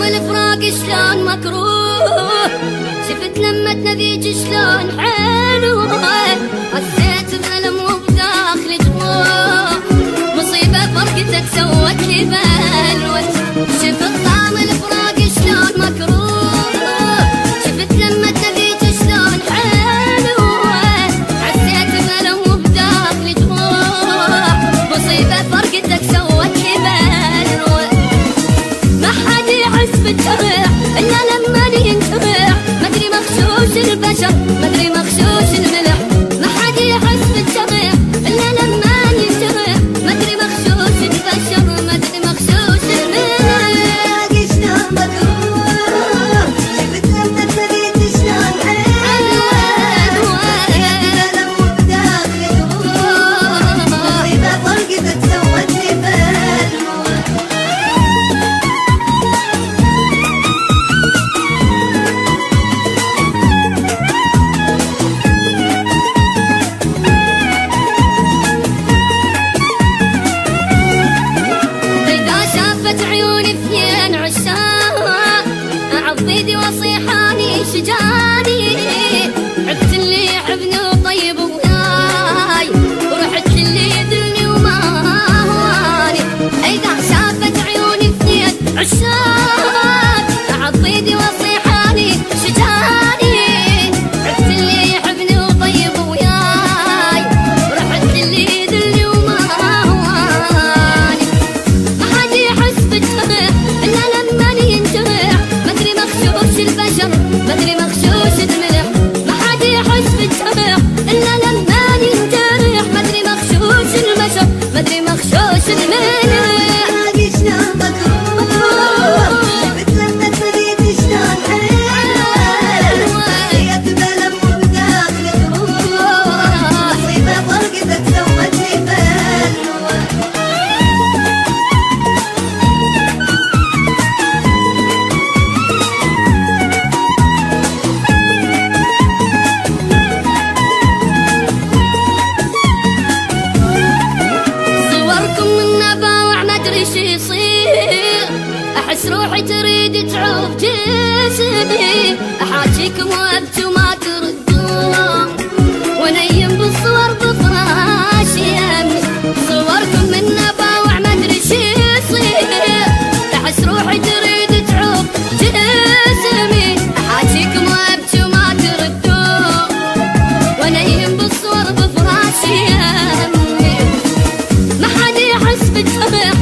الفراق شلون مكروه، شفت لما تنذيج شلون حلو، حسيت بألم وبداخلي جروح، مصيبة فرقتك سوت لي بلوى، شفت طعم الفراق شلون مكروه، شفت لما تنذيج شلون حلو، حسيت بألم وبداخلي جروح، مصيبة فرقتك سوت لي بلوى، ما حد يحس بالجرح إلا لما ينجرح، مدري مغشوش البشر مدري مغشوش الملح، ما حد يحس بالجرح إلا لما ينجرح، مدري مغشوش البشر مدري مغشوش الملح. شلون مكروه، شفت لما تناديت شلون حلو، ألم وبداخلي جروح، مصيبة فرقتك سوت لي بلوى. عيوني اثنين عشاق اعض ايدي واصيحاني شجاني، عدت اللي يحبني وطيب وياي، ورحت اللي يذلني وما هواني، اذا شافت عيوني اثنين عشاق اعض ايدي واصيحاني شجاني، عدت اللي يحبني وطيب وياي، ورحت اللي يذلني وما هواني، إلا لما ينجرح مدري مغشوش البشر مدري مغشوش الملح، ما حد يحس بالجرح إلا لما ينجرح، مدري مغشوش البشر مدري مغشوش الملح. شلون مكروه، شفت لما تناديت شلون حلو، حسيت بألم وبداخلي جروح، مصيبة فرقتك سوت لي بلوى. أحس روحي تريد تعوف جسمي، أحاجيكم وأبكي وما تردون، ونيم بالصور بفراشي يمي، صوركم من نباوع ما أدري شي يصير، أحس روحي تريد تعوف جسمي، أحاجيكم وأبكي وما تردون، ونيم بالصور بفراشي يمي، ما حد يحس بالجرح